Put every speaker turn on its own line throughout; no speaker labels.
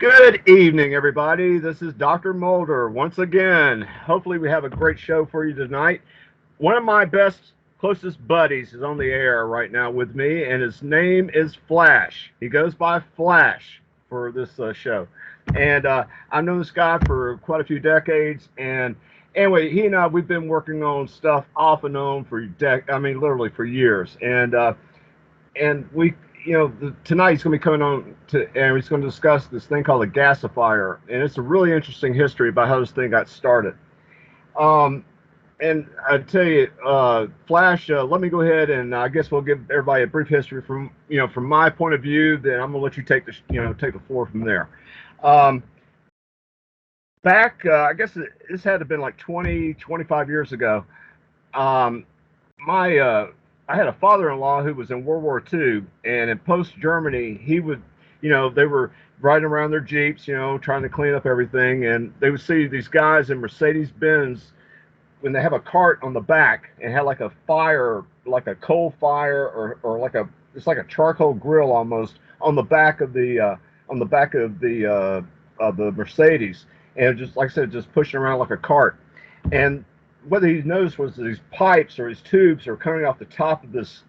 Good evening, everybody. This is Dr. Mulder once again. Hopefully, we have a great show for you tonight. One of my closest buddies is on the air right now with me, and his name is Flash. He goes by Flash for this show. And I've known this guy for quite a few decades. And anyway, he and I, we've been working on stuff off and on for literally for years. And we, tonight he's going to be coming on and he's going to discuss this thing called a gasifier, and it's a really interesting history about how this thing got started. Um, and I tell you, Flash, let me go ahead and I guess we'll give everybody a brief history from my point of view. Then I'm going to let you take the floor from there. Um, I guess this had to have been like 20, 25 years ago. Um, my I had a father-in-law who was in World War II, and in post Germany, he would, they were riding around their jeeps, trying to clean up everything, and they would see these guys in Mercedes Benz when they have a cart on the back and had like a fire, like a coal fire, or like it's like a charcoal grill almost on the back of the Mercedes, and just like I said, just pushing around like a cart. And what he noticed was that these pipes or these tubes are coming off the top of this,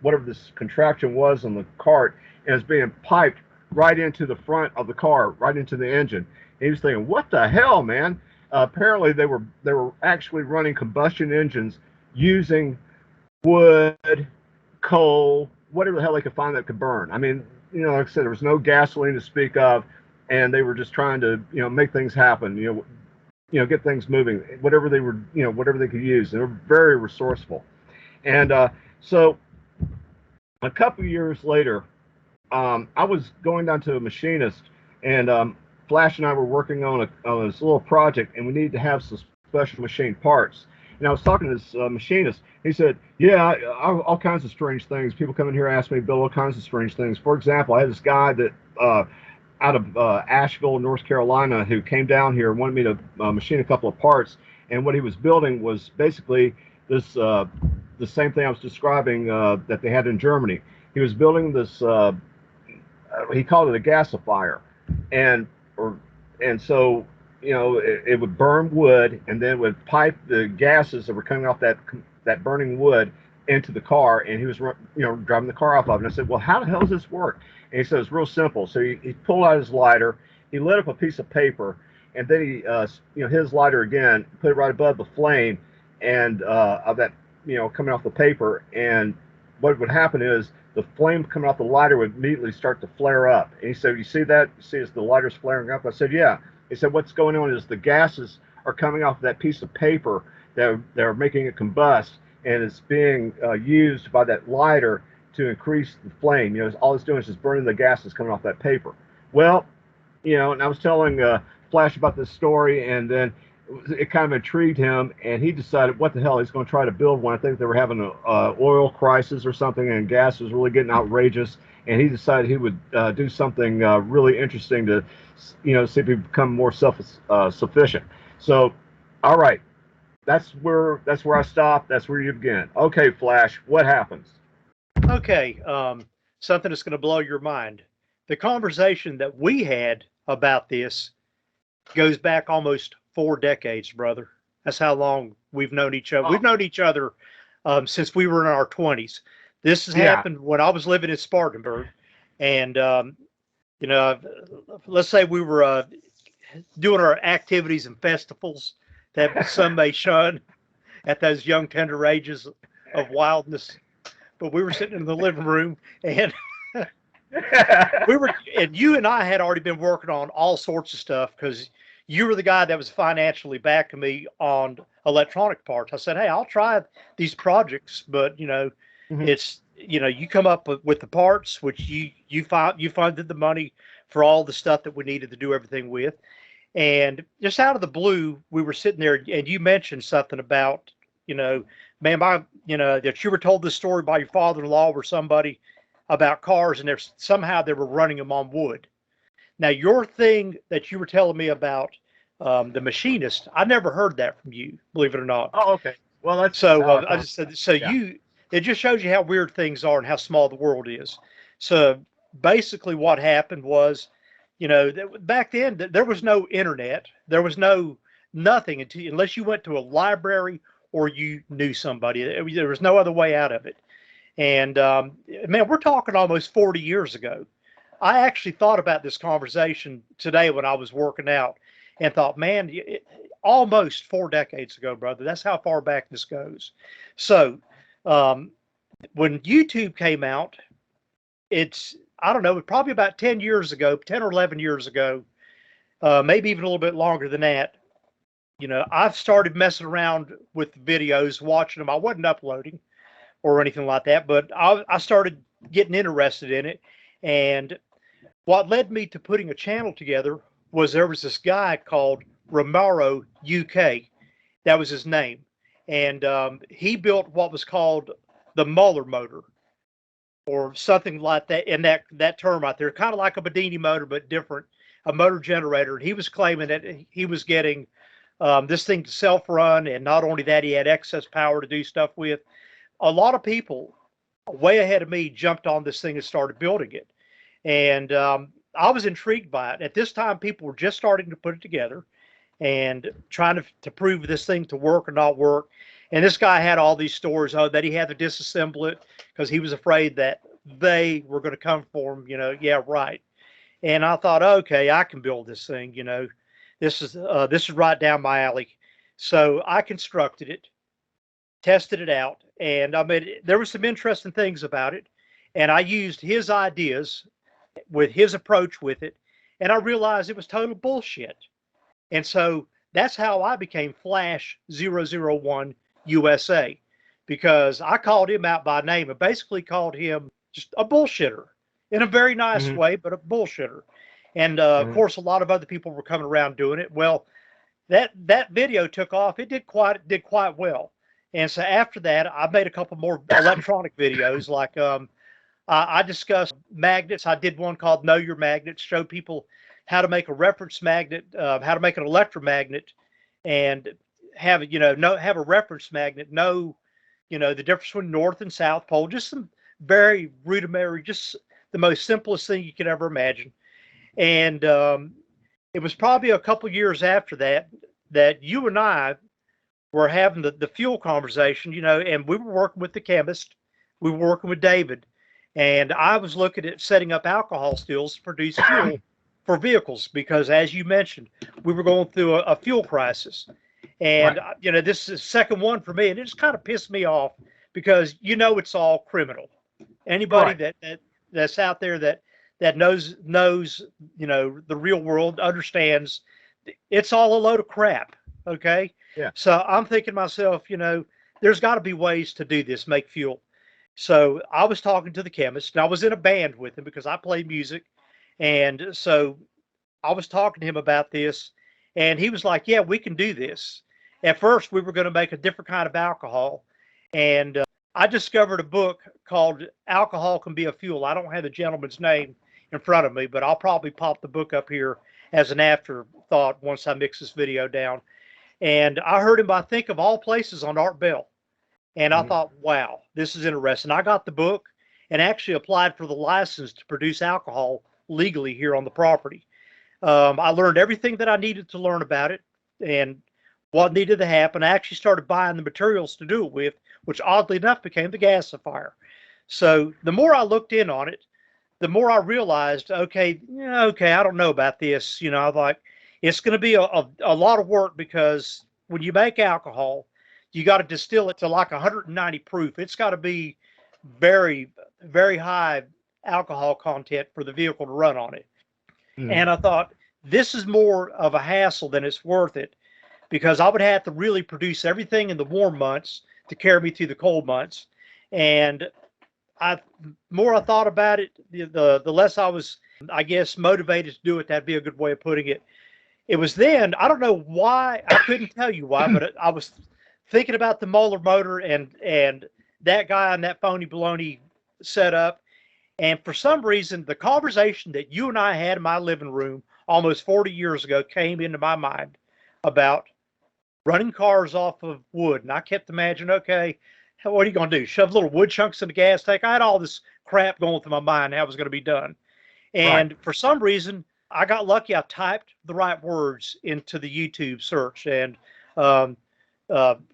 whatever this contraption was on the cart, and it's being piped right into the front of the car, right into the engine. And he was thinking, "What the hell, man?" Apparently, they were actually running combustion engines using wood, coal, whatever the hell they could find that could burn. I mean, like I said, there was no gasoline to speak of, and they were just trying to, make things happen. Get things moving, whatever whatever they could use. They were very resourceful. And so a couple of years later, I was going down to a machinist, and Flash and I were working on this little project, and we needed to have some special machine parts. And I was talking to this machinist. He said, "Yeah, all kinds of strange things. People come in here ask me to build all kinds of strange things. For example, I had this guy that out of Asheville, North Carolina, who came down here and wanted me to machine a couple of parts. And what he was building was basically this the same thing I was describing that they had in Germany. He was building this. He called it a gasifier, and so it would burn wood and then would pipe the gases that were coming off that burning wood into the car, and he was driving the car off of it. And I said, "Well, how the hell does this work?" And he said, "It's real simple." So he pulled out his lighter, he lit up a piece of paper, and then he hit his lighter again, put it right above the flame and of that coming off the paper. And what would happen is the flame coming off the lighter would immediately start to flare up. And he said, "You see that? You see as the lighter's flaring up?" I said, "Yeah." He said, "What's going on is the gases are coming off that piece of paper that are making it combust, and it's being used by that lighter to increase the flame. All it's doing is just burning the gases coming off that paper." Well, and I was telling Flash about this story, and then it kind of intrigued him, and he decided, what the hell, he's going to try to build one. I think they were having an oil crisis or something, and gas was really getting outrageous, and he decided he would do something really interesting to, see if he become more self-sufficient. So, all right, that's where I stop. That's where you begin. Okay, Flash, what happens?
Okay, something that's going to blow your mind. The conversation that we had about this goes back almost 4 decades, brother. That's how long we've known each other. We've known each other since we were in our 20s. This has happened when I was living in Spartanburg. And, let's say we were doing our activities and festivals that some may shun at those young, tender ages of wildness. But we were sitting in the living room, and you and I had already been working on all sorts of stuff, because you were the guy that was financially backing me on electronic parts. I said, "Hey, I'll try these projects, but it's you come up with the parts, which you funded the money for all the stuff that we needed to do everything with." And just out of the blue, we were sitting there, and you mentioned something about, man, that you were told this story by your father-in-law or somebody about cars, and somehow they were running them on wood. Now, your thing that you were telling me about the machinist, I never heard that from you, believe it or not.
Oh, okay. Well, that's
so. I just said so. Yeah. It just shows you how weird things are and how small the world is. So basically, what happened was You know, back then there was no internet. There was nothing unless you went to a library or you knew somebody. There was no other way out of it. And man, we're talking almost 40 years ago. I actually thought about this conversation today when I was working out and thought, man, almost 4 decades ago, brother. That's how far back this goes. So when YouTube came out, I don't know, probably about 10 years ago, 10 or 11 years ago, maybe even a little bit longer than that. You know, I've started messing around with videos, watching them. I wasn't uploading or anything like that, but I started getting interested in it. And what led me to putting a channel together was there was this guy called Romero UK. That was his name. And he built what was called the Muller motor or something like that, in that term out there, kind of like a Bedini motor, but different, a motor generator. And he was claiming that he was getting this thing to self-run. And not only that, he had excess power to do stuff with. A lot of people way ahead of me jumped on this thing and started building it. And I was intrigued by it. At this time, people were just starting to put it together and trying to prove this thing to work or not work. And this guy had all these stories that he had to disassemble it because he was afraid that they were going to come for him. You know, yeah, right. And I thought, okay, I can build this thing. You know, this is right down my alley. So I constructed it, tested it out, and I mean, there were some interesting things about it. And I used his ideas with his approach with it, and I realized it was total bullshit. And so that's how I became Flash 001 USA, because I called him out by name and basically called him just a bullshitter in a very nice way, but a bullshitter. And of course, a lot of other people were coming around doing it. Well, that video took off. It did quite well. And so after that, I made a couple more electronic videos. Like I discussed magnets. I did one called Know Your Magnets, show people how to make a reference magnet, how to make an electromagnet, and have a reference magnet, know the difference between north and south pole. Just some very rudimentary, just the most simplest thing you could ever imagine. And it was probably a couple years after that you and I were having the fuel conversation, and we were working with the chemist. We were working with David, and I was looking at setting up alcohol stills to produce fuel for vehicles, because as you mentioned, we were going through a fuel crisis. And, right. This is the second one for me, and it just kind of pissed me off because, it's all criminal. Anybody right. that's out there that knows, the real world, understands it's all a load of crap. Okay.
Yeah.
So I'm thinking to myself, there's got to be ways to do this, make fuel. So I was talking to the chemist, and I was in a band with him because I play music. And so I was talking to him about this, and he was like, yeah, we can do this. At first, we were going to make a different kind of alcohol. And I discovered a book called Alcohol Can Be a Fuel. I don't have the gentleman's name in front of me, but I'll probably pop the book up here as an afterthought once I mix this video down. And I heard him, I think, of all places, on Art Bell. And I thought, wow, this is interesting. I got the book and actually applied for the license to produce alcohol legally here on the property. I learned everything that I needed to learn about it and what needed to happen. I actually started buying the materials to do it with, which oddly enough became the gasifier. So the more I looked in on it, the more I realized, okay, I don't know about this. I was like, it's going to be a lot of work, because when you make alcohol, you got to distill it to like 190 proof. It's got to be very, very high alcohol content for the vehicle to run on it. And I thought, this is more of a hassle than it's worth it, because I would have to really produce everything in the warm months to carry me through the cold months. And the more I thought about it, the less I was, I guess, motivated to do it. That'd be a good way of putting it. It was then, I don't know why, I couldn't tell you why, but I was thinking about the Muller motor and that guy on that phony baloney setup. And for some reason, the conversation that you and I had in my living room almost 40 years ago came into my mind about running cars off of wood. And I kept imagining, okay, what are you going to do? Shove little wood chunks in the gas tank? I had all this crap going through my mind how it was going to be done. And for some reason, I got lucky. I typed the right words into the YouTube search and um,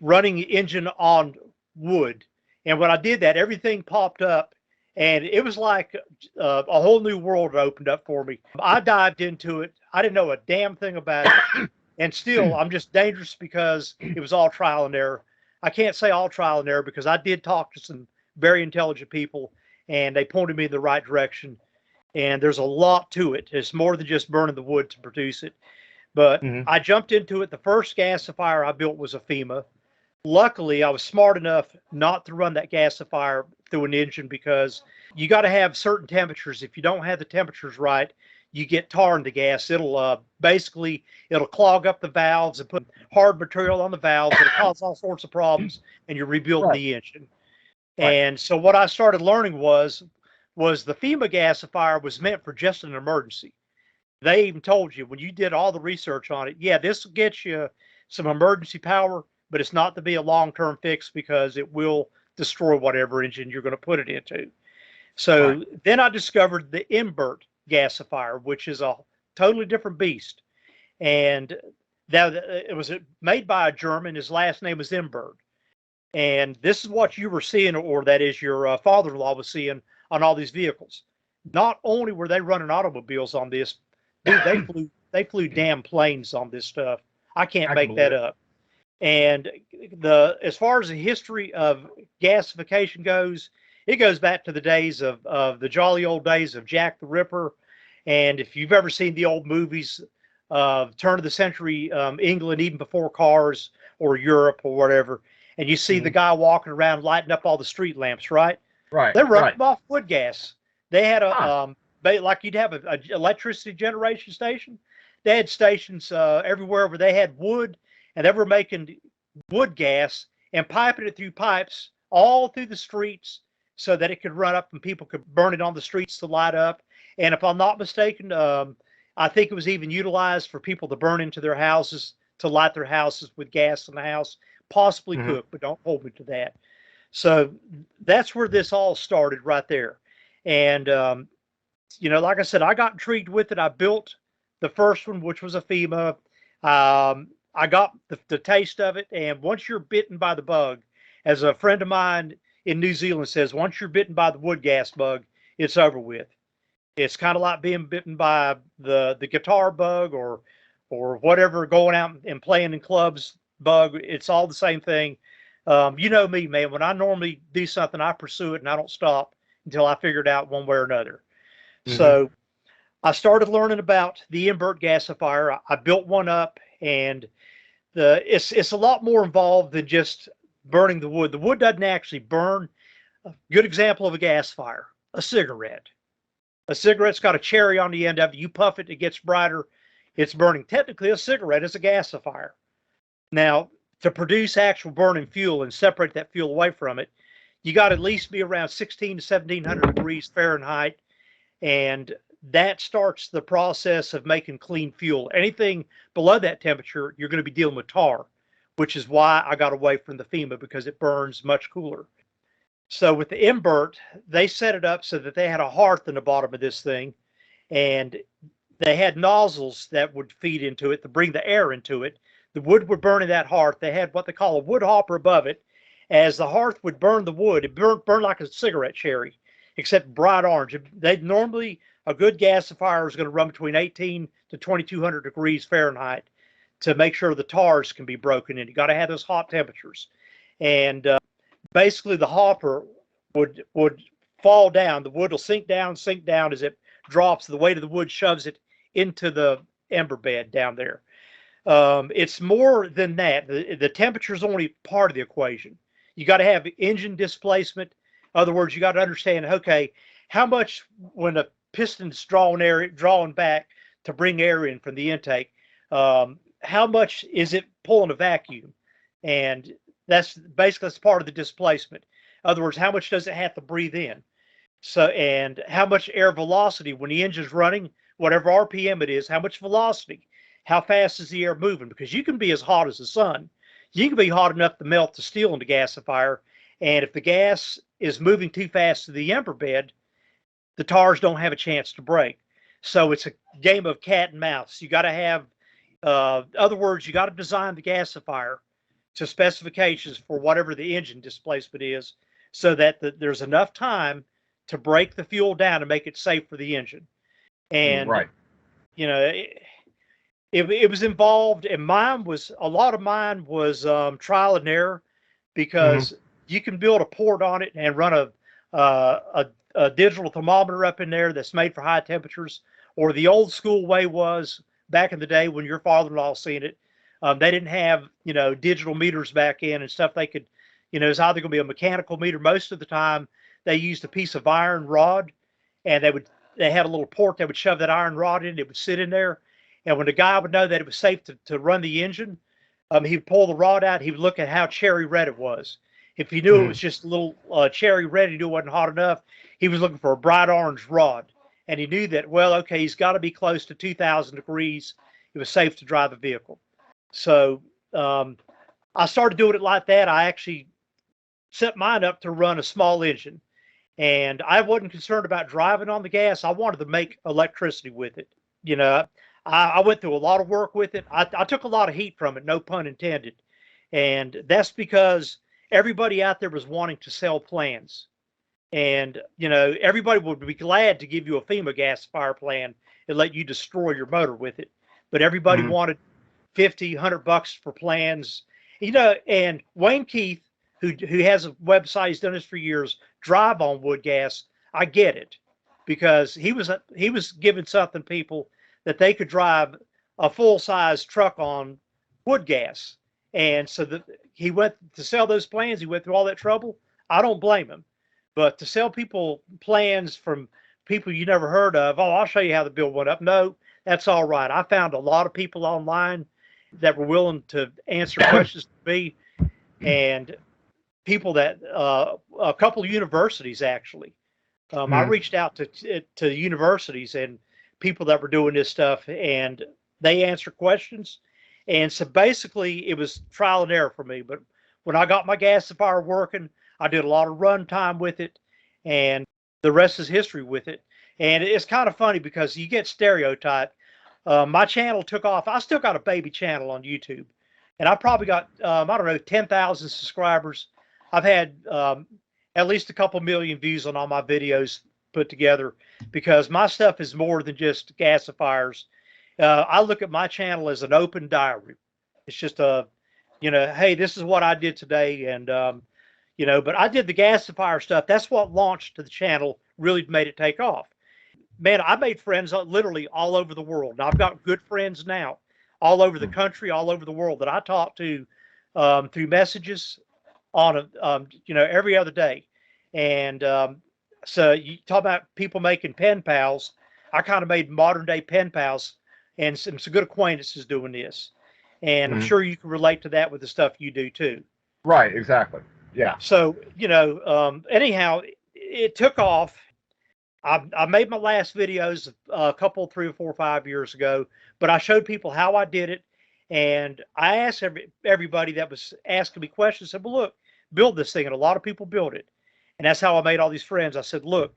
running engine on wood. And when I did that, everything popped up, and it was like a whole new world opened up for me. I dived into it. I didn't know a damn thing about it, and still, I'm just dangerous because it was all trial and error. I can't say all trial and error because I did talk to some very intelligent people, and they pointed me in the right direction. And there's a lot to it. It's more than just burning the wood to produce it. But
Hmm.
I jumped into it. The first gasifier I built was a FEMA. Luckily, I was smart enough not to run that gasifier through an engine because you got to have certain temperatures. If you don't have the temperatures right, you get tar in the gas. It'll basically it'll clog up the valves and put hard material on the valves. It'll cause all sorts of problems, and you're rebuilding
Right.
the engine.
Right.
And so what I started learning was the FEMA gasifier was meant for just an emergency. They even told you when you did all the research on it, yeah, this will get you some emergency power, but it's not to be a long-term fix because it will destroy whatever engine you're going to put it into.
Right.
So then I discovered the invert gasifier, which is a totally different beast. And that it was made by a German. His last name was Imbert. And this is what you were seeing, or that is your father-in-law was seeing on all these vehicles. Not only were they running automobiles on this, dude, they flew damn planes on this stuff. I can't
I can
make
believe
that
it.
up. And the as far as the history of gasification goes, it goes back to the days of the jolly old days of Jack the Ripper. And if you've ever seen the old movies of turn of the century England, even before cars or Europe or whatever, and you see the
Hmm.
guy walking around lighting up all the street lamps, right?
Right.
They're running
Right.
them off wood gas. They had a
Huh.
like you'd have a electricity generation station. They had stations everywhere where they had wood, and they were making wood gas and piping it through pipes all through the streets so that it could run up and people could burn it on the streets to light up. And if I'm not mistaken, I think it was even utilized for people to burn into their houses to light their houses with gas in the house, possibly
Hmm.
cook, but don't hold me to that. So that's where this all started right there. And, like I said, I got intrigued with it. I built the first one, which was a FEMA. I got the taste of it. And once you're bitten by the bug, as a friend of mine in New Zealand says, once you're bitten by the wood gas bug, it's over with. It's kind of like being bitten by the guitar bug or whatever going out and playing in clubs bug. It's all the same thing. You know me, man. When I normally do something, I pursue it and I don't stop until I figure it out one way or another.
Hmm.
So I started learning about the invert gasifier. I built one up, and it's a lot more involved than just burning the wood. The wood doesn't actually burn. A good example of a gas fire: a cigarette. A cigarette's got a cherry on the end of it. You puff it, it gets brighter. It's burning. Technically, a cigarette is a gasifier. Now, to produce actual burning fuel and separate that fuel away from it, you got to at least be around 16 to 1700 degrees Fahrenheit. And that starts the process of making clean fuel. Anything below that temperature, you're going to be dealing with tar, which is why I got away from the FEMA because it burns much cooler. So with the invert, they set it up so that they had a hearth in the bottom of this thing, and they had nozzles that would feed into it to bring the air into it. The wood would burn in that hearth. They had what they call a wood hopper above it. As the hearth would burn the wood, it burned like a cigarette cherry, except bright orange. They normally a good gasifier is going to run between 18 to 2200 degrees Fahrenheit to make sure the tars can be broken in. You got to have those hot temperatures, and basically the hopper would fall down. The wood will sink down as it drops. The weight of the wood shoves it into the ember bed down there. It's more than that. The temperature is only part of the equation. You got to have engine displacement. In other words, you got to understand, okay, how much when a piston's drawing back to bring air in from the intake, how much is it pulling a vacuum? And that's part of the displacement. In other words, how much does it have to breathe in? So, and how much air velocity when the engine's running, whatever RPM it is, how much velocity, how fast is the air moving? Because you can be as hot as the sun. You can be hot enough to melt the steel in the gasifier. And if the gas is moving too fast to the ember bed, the tars don't have a chance to break. So it's a game of cat and mouse. You got to have, other words, you got to design the gasifier to specifications for whatever the engine displacement is, so that there's enough time to break the fuel down and make it safe for the engine. And
Right.
you know, it was involved, and a lot of mine was trial and error, because you can build a port on it and run a digital thermometer up in there that's made for high temperatures, or the old school way was back in the day when your father-in-law seen it. They didn't have, digital meters back in and stuff. They could, it's either going to be a mechanical meter. Most of the time they used a piece of iron rod, and they had a little port that would shove that iron rod in. It would sit in there. And when the guy would know that it was safe to run the engine, he'd pull the rod out. He would look at how cherry red it was. If he knew it was just a little cherry red, he knew it wasn't hot enough. He was looking for a bright orange rod. And he knew that, well, okay, he's got to be close to 2,000 degrees. It was safe to drive the vehicle. So I started doing it like that. I actually set mine up to run a small engine. And I wasn't concerned about driving on the gas. I wanted to make electricity with it. I went through a lot of work with it. I took a lot of heat from it, no pun intended. And that's because everybody out there was wanting to sell plans. And, everybody would be glad to give you a FEMA gasifier plan and let you destroy your motor with it. But everybody wanted $50, $100 for plans. And Wayne Keith, who has a website, he's done this for years, drive on Woodgas. I get it, because he was giving something people that they could drive a full-size truck on Woodgas. And so he went to sell those plans. He went through all that trouble. I don't blame him. But to sell people plans from people you never heard of, oh, I'll show you how the bill went up. No, that's all right. I found a lot of people online that were willing to answer questions to me, and people that a couple of universities actually. I reached out to universities and people that were doing this stuff, and they answered questions. And so basically it was trial and error for me. But when I got my gasifier working, I did a lot of run time with it, and the rest is history with it. And it's kind of funny because you get stereotyped. My channel took off. I still got a baby channel on YouTube, and I probably got, I don't know, 10,000 subscribers. I've had at least a couple million views on all my videos put together, because my stuff is more than just gasifiers. I look at my channel as an open diary. It's just hey, this is what I did today. And, but I did the gasifier stuff. That's what launched to the channel, really made it take off. Man, I made friends literally all over the world. And I've got good friends now all over the country, all over the world, that I talk to through messages on, every other day. And so you talk about people making pen pals. I kind of made modern day pen pals and some good acquaintances doing this. And I'm sure you can relate to that with the stuff you do too.
Right, exactly. Yeah.
So, anyhow, it took off. I made my last videos a couple, 3 or 4 or 5 years ago, but I showed people how I did it. And I asked everybody that was asking me questions, said, well, look, build this thing. And a lot of people build it. And that's how I made all these friends. I said, look,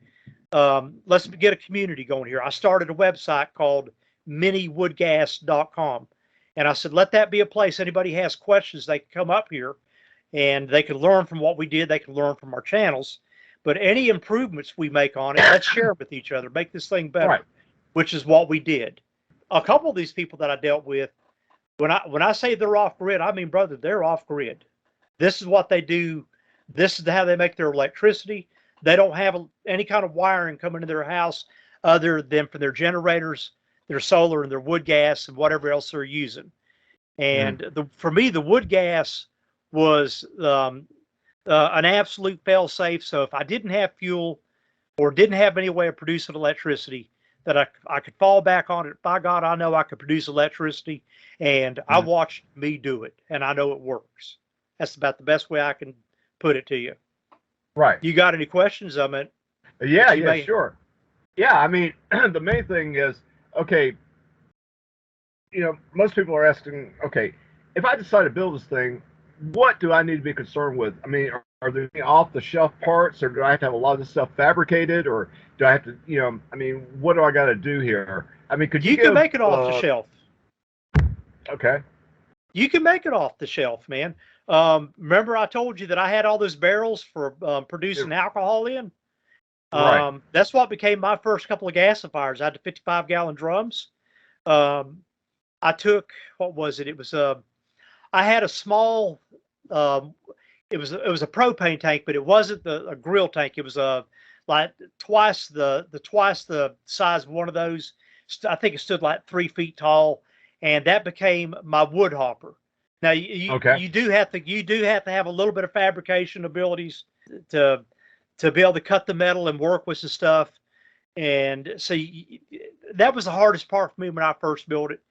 let's get a community going here. I started a website called miniwoodgas.com. And I said, let that be a place. Anybody has questions, they can come up here and they can learn from what we did. They can learn from our channels. But any improvements we make on it, let's share with each other, make this thing better, right, which is what we did. A couple of these people that I dealt with, when I say they're off grid, I mean, brother, they're off grid. This is what they do. This is how they make their electricity. They don't have any kind of wiring coming to their house other than for their generators, their solar, and their wood gas, and whatever else they're using. And for me, the wood gas was an absolute fail safe. So if I didn't have fuel or didn't have any way of producing electricity, that I could fall back on it. By God, I know I could produce electricity, and I watched me do it, and I know it works. That's about the best way I can put it to you.
Right.
You got any questions? I mean,
yeah, sure. Yeah, I mean, the main thing is, okay, most people are asking, okay, if I decide to build this thing, what do I need to be concerned with? I mean, are there any off-the-shelf parts, or do I have to have a lot of this stuff fabricated, or do I have to, I mean, what do I got to do here? I mean, could you
You can
give,
make it off the shelf.
okay,
You can make it off the shelf, man. Remember I told you that I had all those barrels for producing alcohol in?
right,
That's what became my first couple of gasifiers. I had the 55-gallon drums. Um, I took, what was it? It was I had a small, um, it was a propane tank, but it wasn't a grill tank. It was like twice the size of one of those. I think it stood like 3 feet tall, and that became my wood hopper. Now
okay,
you do have to have a little bit of fabrication abilities to be able to cut the metal and work with the stuff. And so that was the hardest part for me when I first built it.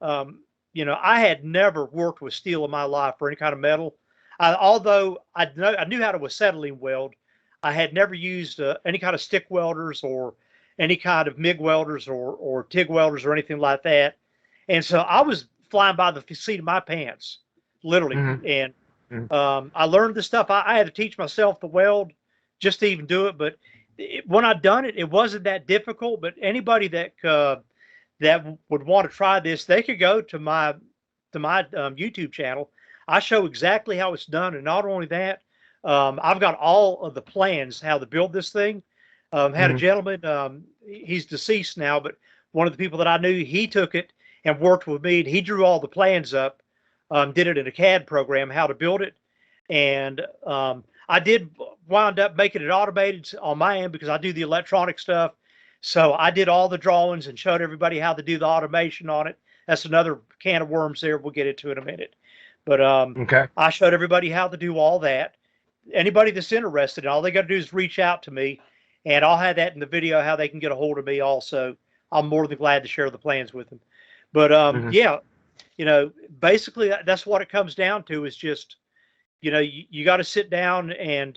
I had never worked with steel in my life or any kind of metal. Although I knew how to acetylene weld, I had never used any kind of stick welders or any kind of MIG welders or TIG welders or anything like that. And so I was flying by the seat of my pants, literally.
mm-hmm.
And
Mm-hmm.
I learned this stuff. I had to teach myself to weld just to even do it. But when I done it, it wasn't that difficult. But anybody that would want to try this, they could go to my YouTube channel. I show exactly how it's done, and not only that, I've got all of the plans how to build this thing. Had a
Mm-hmm.
gentleman, he's deceased now, but one of the people that I knew, he took it and worked with me. And he drew all the plans up, did it in a CAD program how to build it, and I did wind up making it automated on my end because I do the electronic stuff. So I did all the drawings and showed everybody how to do the automation on it. That's another can of worms there. We'll get into in a minute. But
Okay,
I showed everybody how to do all that. Anybody that's interested, all they got to do is reach out to me, and I'll have that in the video how they can get a hold of me also. I'm more than glad to share the plans with them. But
mm-hmm.
yeah, basically that's what it comes down to is just, you got to sit down and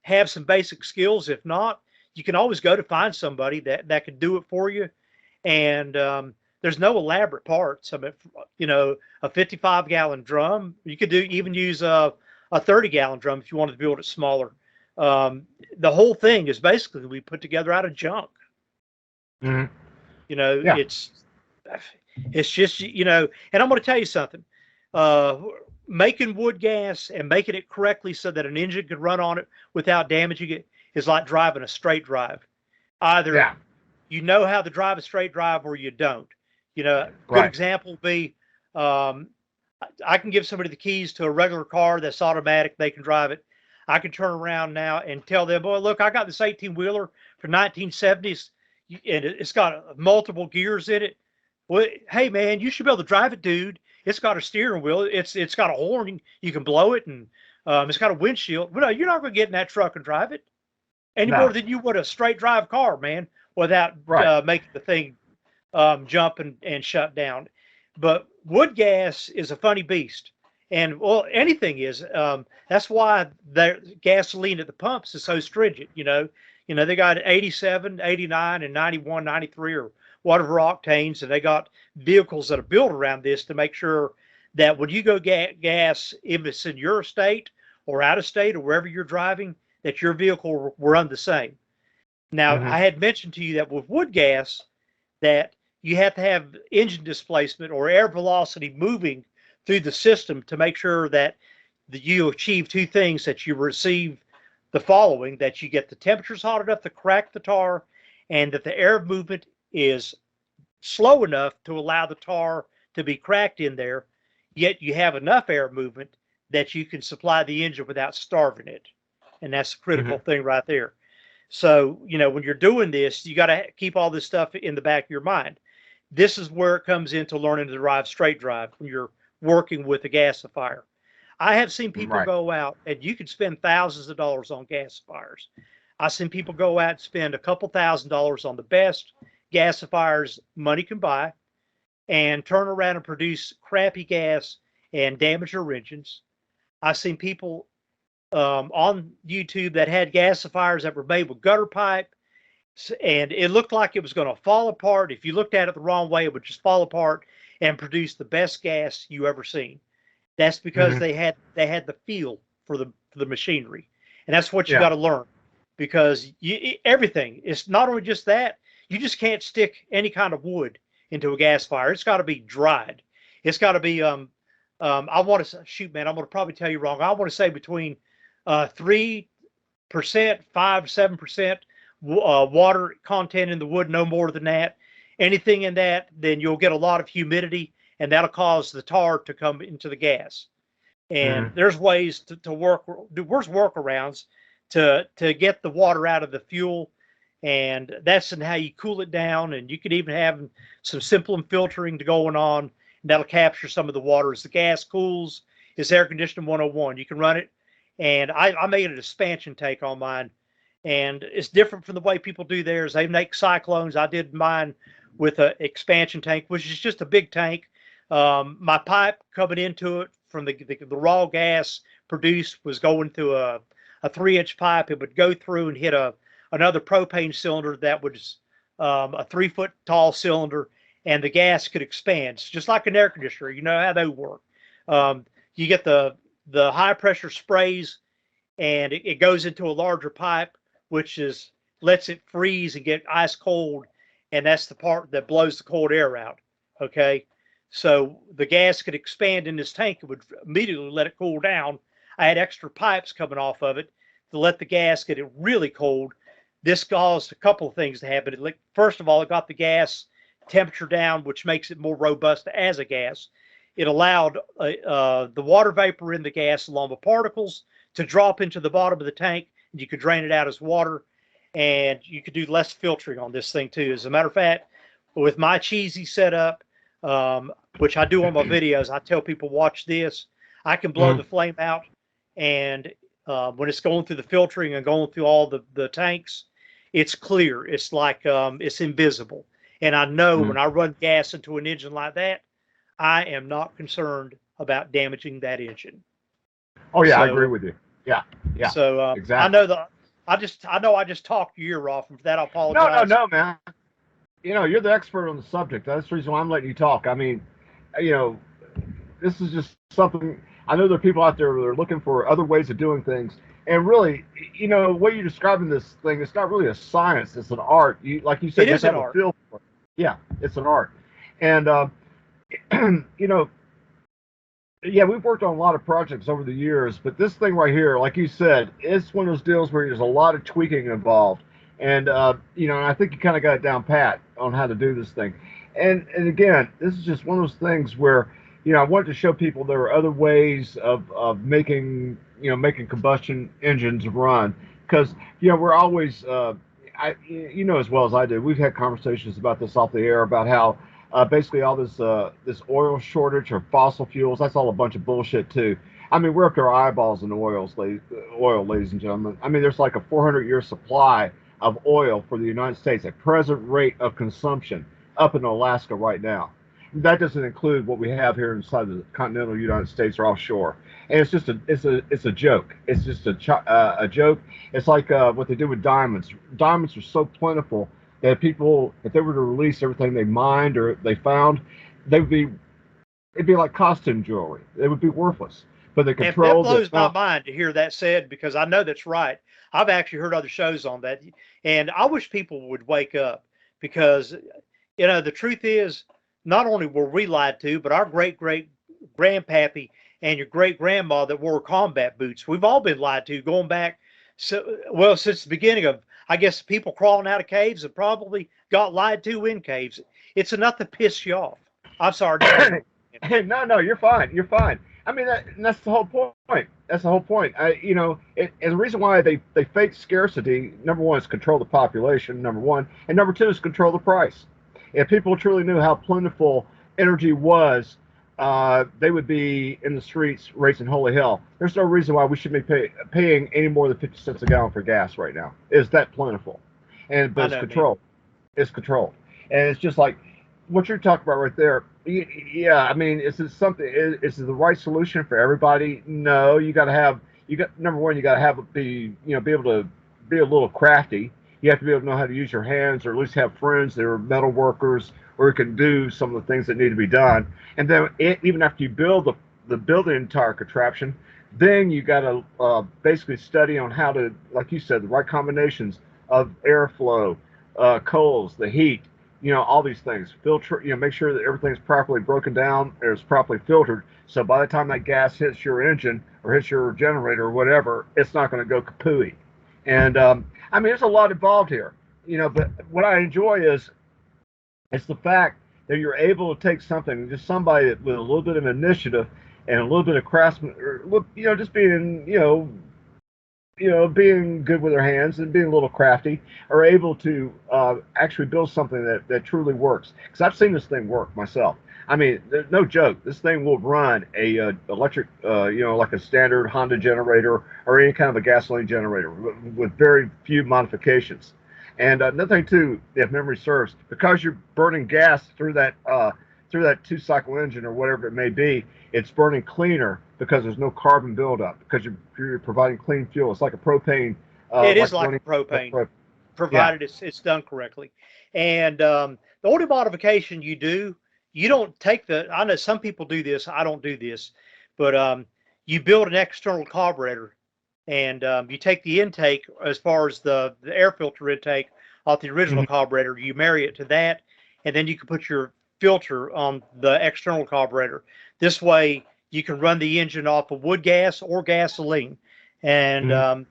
have some basic skills. If not, you can always go to find somebody that can do it for you. And there's no elaborate parts. I mean, a 55-gallon drum, you could even use a 30-gallon drum if you wanted to build it smaller. The whole thing is basically we put together out of junk.
Mm-hmm.
You know,
Yeah,
it's just, and I'm going to tell you something. Making wood gas and making it correctly so that an engine could run on it without damaging it is like driving a straight drive. Either
yeah,
you know how to drive a straight drive or you don't. Good
right,
example would be um, I can give somebody the keys to a regular car that's automatic. They can drive it. I can turn around now and tell them, boy, look, I got this 18-wheeler from 1970s, and it's got multiple gears in it. Well, hey, man, you should be able to drive it, dude. It's got a steering wheel. It's got a horn. You can blow it, and it's got a windshield. But no, you're not going to get in that truck and drive it any more
no,
than you would a straight drive car, man, without
right,
making the thing jump and shut down. But wood gas is a funny beast. And well, anything is. That's why their gasoline at the pumps is so stringent. They got 87, 89, and 91, 93, or whatever octanes, and they got vehicles that are built around this to make sure that when you go gas, if it's in your state or out of state or wherever you're driving, that your vehicle will run the same. Now,
mm-hmm.
I had mentioned to you that with wood gas, that you have to have engine displacement or air velocity moving through the system to make sure that you achieve two things: that you receive the following, that you get the temperatures hot enough to crack the tar, and that the air movement is slow enough to allow the tar to be cracked in there, yet you have enough air movement that you can supply the engine without starving it. And that's the
Mm-hmm.
critical thing right there. So, when you're doing this, you got to keep all this stuff in the back of your mind. This is where it comes into learning to drive straight drive when you're working with a gasifier. I have seen people
Right,
go out and you could spend thousands of dollars on gasifiers. I've seen people go out and spend a couple $1,000s on the best gasifiers money can buy and turn around and produce crappy gas and damage their engines. I've seen people on YouTube that had gasifiers that were made with gutter pipe, and it looked like it was going to fall apart. If you looked at it the wrong way, it would just fall apart and produce the best gas you ever seen. That's because
mm-hmm.
they had the feel for the machinery. And that's what you
Yeah.
got to learn, because everything, it's not only just that, you just can't stick any kind of wood into a gasifier. It's got to be dried. It's got to be, I want to shoot, man, I'm going to probably tell you wrong. I want to say between 3%, 5-7% water content in the wood, no more than that. Anything in that, then you'll get a lot of humidity, and that'll cause the tar to come into the gas. And there's ways to work. There's workarounds to get the water out of the fuel, and that's in how you cool it down. And you could even have some simple filtering to going on, and that'll capture some of the water as the gas cools. It's air conditioning 101. You can run it, and I made an expansion tank on mine, and it's different from the way people do theirs. They make cyclones. I did mine with an expansion tank, which is just a big tank. My pipe coming into it from the raw gas produced was going through a 3-inch pipe. It would go through and hit another propane cylinder that was a 3-foot tall cylinder, and the gas could expand. It's just like an air conditioner. You know how they work. You get the high pressure sprays, and it goes into a larger pipe, which lets it freeze and get ice cold, and that's the part that blows the cold air out. Okay. So the gas could expand in this tank. It would immediately let it cool down. I had extra pipes coming off of it to let the gas get it really cold. This caused a couple of things to happen. First of all, it got the gas temperature down, which makes it more robust as a gas. It allowed the water vapor in the gas along with particles to drop into the bottom of the tank, and you could drain it out as water, and you could do less filtering on this thing too. As a matter of fact, with my cheesy setup, which I do on my videos, I tell people, watch this. I can blow the flame out, and when it's going through the filtering and going through all the tanks, it's clear. It's like it's invisible. And I know when I run gas into an engine like that, I am not concerned about damaging that engine.
Oh yeah, I agree with you. Yeah, yeah.
So
exactly.
I know I just talked your ear off, and for that I apologize.
No, man. You know, you're the expert on the subject. That's the reason why I'm letting you talk. I mean, you know, this is just something. I know there are people out there that are looking for other ways of doing things. And really, you know, the way you're describing this thing, it's not really a science. It's an art. Like you said,
it is an art.
Feel for it. Yeah, it's an art. And, you know, yeah, we've worked on a lot of projects over the years, but this thing right here, like you said, it's one of those deals where there's a lot of tweaking involved. And, you know, I think you kind of got it down pat on how to do this thing. And again, this is just one of those things where, you know, I wanted to show people there are other ways of making, you know, making combustion engines run. Because, you know, we're always, you know as well as I do, we've had conversations about this off the air about how basically all this oil shortage or fossil fuels, that's all a bunch of bullshit too. I mean, we're up to our eyeballs in oil, ladies and gentlemen. I mean, there's like a 400-year supply of oil for the United States at present rate of consumption up in Alaska right now. That doesn't include what we have here inside the continental United States or offshore. And it's just it's a joke. It's just a joke. It's like what they do with diamonds. Diamonds are so plentiful that people, if they were to release everything they mined or they found, it'd be like costume jewelry. It would be worthless. But they control.
That blows my mind to hear that said, because I know that's right. I've actually heard other shows on that, and I wish people would wake up, because, you know, the truth is, not only were we lied to, but our great-great-grandpappy and your great-grandma that wore combat boots, we've all been lied to going back, since the beginning of, I guess, people crawling out of caves and probably got lied to in caves. It's enough to piss you off. I'm sorry.
No, you're fine. You're fine. I mean, that's the whole point. That's the whole point. You know, and the reason why they fake scarcity, number one, is control the population, number one. And number two is control the price. If people truly knew how plentiful energy was, they would be in the streets raising holy hell. There's no reason why we should be paying any more than 50 cents a gallon for gas right now. It's that plentiful. But it's controlled. It's controlled. And it's just like what you're talking about right there. Yeah, I mean, is it the right solution for everybody? No, number one, you got to be able to be a little crafty. You have to be able to know how to use your hands, or at least have friends that are metal workers, or can do some of the things that need to be done. And then even after you build the entire contraption, Then you got to basically study on how to, like you said, the right combinations of airflow, coals, the heat, all these things. Filter, make sure that everything's properly broken down or is properly filtered. So by the time that gas hits your engine or hits your generator or whatever, it's not going to go kapooey. And I mean, there's a lot involved here, but what I enjoy is it's the fact that you're able to take something, just somebody with a little bit of initiative and a little bit of craftsman, or just being, being good with their hands and being a little crafty, are able to actually build something that truly works. Because I've seen this thing work myself. I mean, there's no joke. This thing will run a electric, like a standard Honda generator or any kind of a gasoline generator with very few modifications. And another thing too, if memory serves, because you're burning gas through that two-cycle engine or whatever it may be, it's burning cleaner because there's no carbon buildup because you're providing clean fuel. It's like a propane.
It is like a propane, provided it's done correctly. And the only modification you do, you don't take I know some people do this. I don't do this, but you build an external carburetor, and you take the intake as far as the air filter intake off the original carburetor. You marry it to that, and then you can put your filter on the external carburetor. This way, you can run the engine off of wood gas or gasoline, and I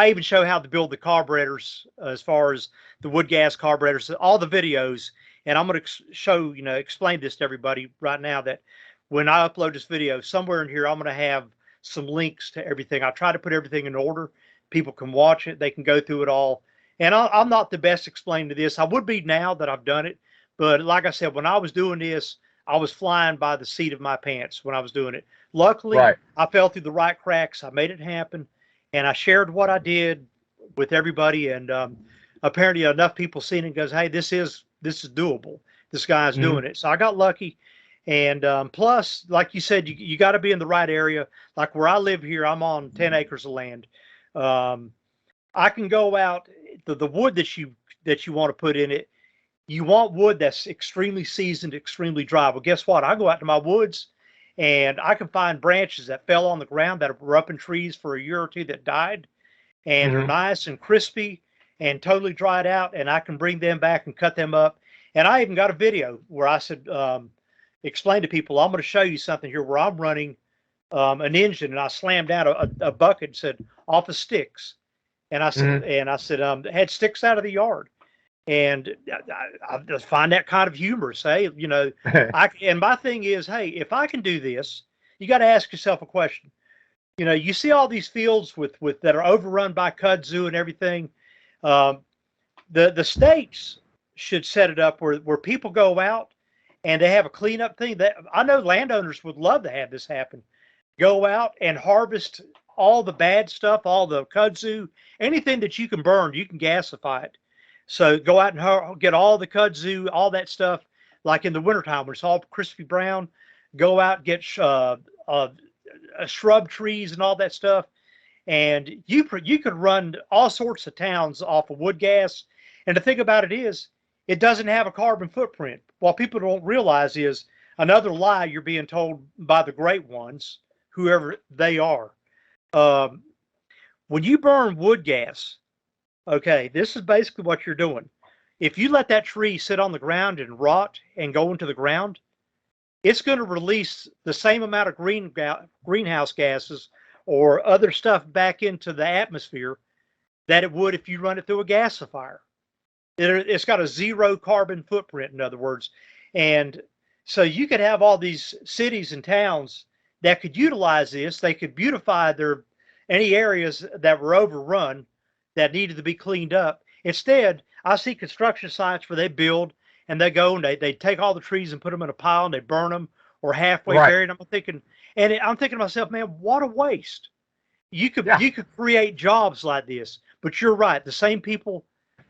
even show how to build the carburetors as far as the wood gas carburetors, all the videos. And I'm going to show, explain this to everybody right now that when I upload this video, somewhere in here, I'm going to have some links to everything. I try to put everything in order. People can watch it. They can go through it all. And I'm not the best explaining to this. I would be now that I've done it. But like I said, when I was doing this, I was flying by the seat of my pants when I was doing it. Luckily, I fell through the right cracks. I made it happen. And I shared what I did with everybody. And apparently enough people seen it and goes, hey, this is doable. This guy's doing it. So I got lucky. And plus, like you said, you got to be in the right area. Like where I live here, I'm on 10 acres of land. I can go out, the wood that you want to put in it, you want wood that's extremely seasoned, extremely dry. Well, guess what? I go out to my woods and I can find branches that fell on the ground that were up in trees for a year or two that died. And they're nice and crispy and totally dried out. And I can bring them back and cut them up. And I even got a video where I said, explain to people, I'm going to show you something here where I'm running an engine, and I slammed down a bucket and said, off of sticks. And I said, had sticks out of the yard. And I just find that kind of humorous. Hey, and my thing is, hey, if I can do this, you got to ask yourself a question. You see all these fields with that are overrun by kudzu and everything. The states should set it up where people go out and they have a cleanup thing. That I know landowners would love to have this happen. Go out and harvest all the bad stuff, all the kudzu, anything that you can burn, you can gasify it. So go out and get all the kudzu, all that stuff, like in the wintertime when it's all crispy brown. Go out, get shrub trees and all that stuff. And you could run all sorts of towns off of wood gas. And the thing about it is, it doesn't have a carbon footprint. What people don't realize is another lie you're being told by the great ones, whoever they are. When you burn wood gas, okay, this is basically what you're doing. If you let that tree sit on the ground and rot and go into the ground, it's going to release the same amount of greenhouse gases or other stuff back into the atmosphere that it would if you run it through a gasifier. It's got a zero carbon footprint, in other words. And so you could have all these cities and towns that could utilize this. They could beautify any areas that were overrun that needed to be cleaned up. Instead, I see construction sites where they build and they go and they take all the trees and put them in a pile and they burn them or halfway buried. I'm thinking to myself, man, what a waste. You could create jobs like this, but you're right. The same people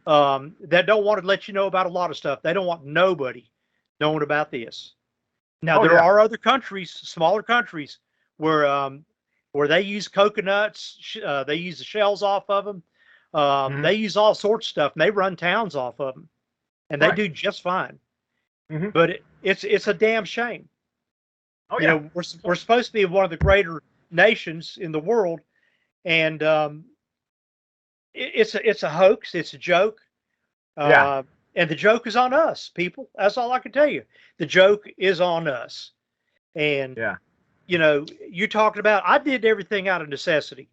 that don't want to let you know about a lot of stuff, they don't want nobody knowing about this. Now there are other countries, smaller countries, where they use coconuts, they use the shells off of them. They use all sorts of stuff, and they run towns off of them, and they do just fine. But it's a damn shame. We're supposed to be one of the greater nations in the world, and it's a hoax. It's a joke.
Yeah.
And the joke is on us, people. That's all I can tell you. The joke is on us. And
Yeah.
you talking about, I did everything out of necessity.